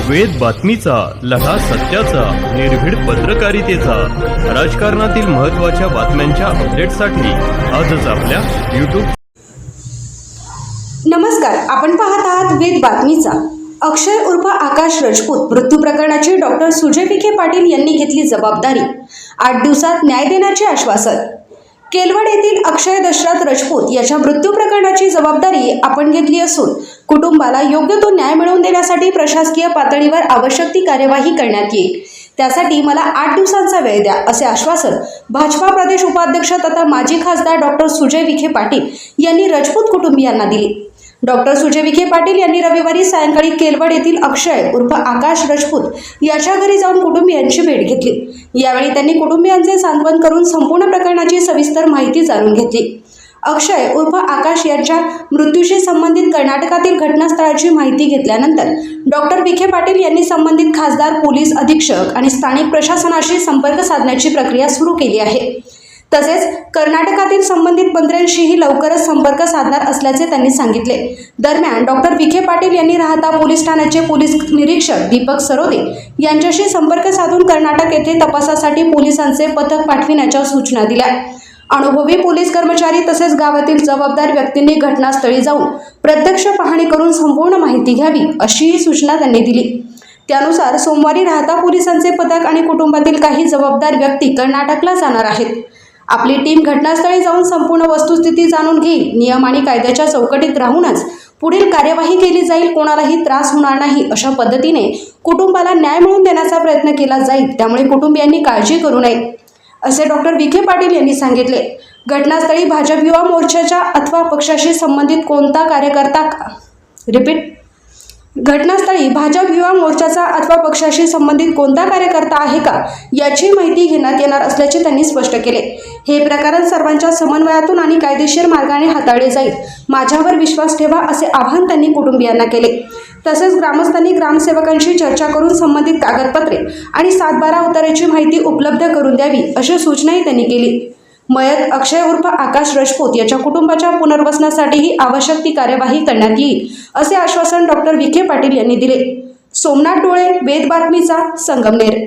वेद बातमीचा, लढा सत्याचा, निर्भीड पत्रकारितेचा, राजकारणातील महत्त्वाच्या बातम्यांच्या अपडेटसाठी आजच आपल्या YouTube. नमस्कार, आपण पाहत आहात वेद बातमीचा. अक्षय उर्फ आकाश राजपूत मृत्यू प्रकरणाची डॉक्टर सुजय विखे पाटील यांनी घेतली जबाबदारी. 8 दिवसात न्याय देण्याचे आश्वासन. केलवड येथील अक्षय दशरथ राजपूत याच्या मृत्यू प्रकरणाची जबाबदारी आपण घेतली असून कुटुंबाला योग्य तो न्याय मिळवून देण्यासाठी प्रशासकीय पातळीवर आवश्यक ती कार्यवाही करण्यात येईल. त्यासाठी मला 8 दिवसांचा वेळ द्या, असे आश्वासन भाजपा प्रदेश उपाध्यक्ष तथा माजी खासदार डॉक्टर सुजय विखे पाटील यांनी राजपूत कुटुंबियांना दिली. डॉक्टर सुजय विखे पाटील यांनी रविवारी सायंकाळी केलवड येथील अक्षय उर्फ आकाश राजपूत याच्या घरी जाऊन कुटुंबियांची भेट घेतली. यावेळी त्यांनी कुटुंबियांचे सांत्वन करून संपूर्ण प्रकरणाची सविस्तर माहिती जाणून घेतली. अक्षय उर्फ आकाश यांच्या मृत्यूशी संबंधित कर्नाटकातील घटनास्थळाची माहिती घेतल्यानंतर डॉक्टर विखे पाटील यांनी संबंधित खासदार, पोलीस अधीक्षक आणि स्थानिक प्रशासनाशी संपर्क साधण्याची प्रक्रिया सुरू केली आहे. तसेच कर्नाटकातील संबंधित मंत्र्यांशीही लवकरच संपर्क साधणार असल्याचे त्यांनी सांगितले. दरम्यान डॉक्टर विखे पाटील यांनी राहता पोलीस ठाण्याचे पोलीस निरीक्षक दीपक सरोदे यांच्याशी संपर्क साधून कर्नाटक येथे तपासासाठी पोलिसांचे पथक पाठविण्याच्या सूचना दिल्या. अनुभवी पोलीस कर्मचारी तसेच गावातील जबाबदार व्यक्तींनी घटनास्थळी जाऊन प्रत्यक्ष पाहणी करून संपूर्ण माहिती घ्यावी, अशीही सूचना त्यांनी दिली. त्यानुसार सोमवारी राहता पोलिसांचे पथक आणि कुटुंबातील काही जबाबदार व्यक्ती कर्नाटकला जाणार आहेत. आपली टीम घटनास्थळी जाऊन संपूर्ण वस्तुस्थिती जाणून घेईल. नियम आणि कायद्याच्या चौकटीत राहूनच पुढील कार्यवाही केली जाईल. कोणालाही त्रास होणार नाही अशा पद्धतीने कुटुंबाला न्याय मिळवून देण्याचा प्रयत्न केला जाईल. त्यामुळे कुटुंबियांनी काळजी करू नये, असे डॉक्टर विखे पाटील यांनी सांगितले. घटनास्थळी भाजप युवा मोर्चाच्या अथवा पक्षाशी संबंधित कोणता कार्यकर्ता घटनास्थळी भाजप युवा मोर्चाचा अथवा पक्षाशी संबंधित कोणता कार्यकर्ता आहे का, याची माहिती घेण्यात येणार असल्याचे त्यांनी स्पष्ट केले. हे प्रकरण सर्वांच्या समन्वयातून आणि कायदेशीर मार्गाने हाताळले जाईल. माझ्यावर विश्वास ठेवा, असे आवाहन त्यांनी कुटुंबियांना केले. तसेच ग्रामस्थांनी ग्रामसेवकांशी चर्चा करून संबंधित कागदपत्रे आणि 7/12 उतार्याची माहिती उपलब्ध करून द्यावी, अशी सूचनाही त्यांनी केली. मयत अक्षय उर्फ आकाश राजपूत याच्या कुटुंबाच्या पुनर्वसनासाठीही आवश्यक ती कार्यवाही करण्यात येईल, असे आश्वासन डॉक्टर विखे पाटील यांनी दिले. सोमनाथ डोळे, वेद बातमीचा, संगमनेर.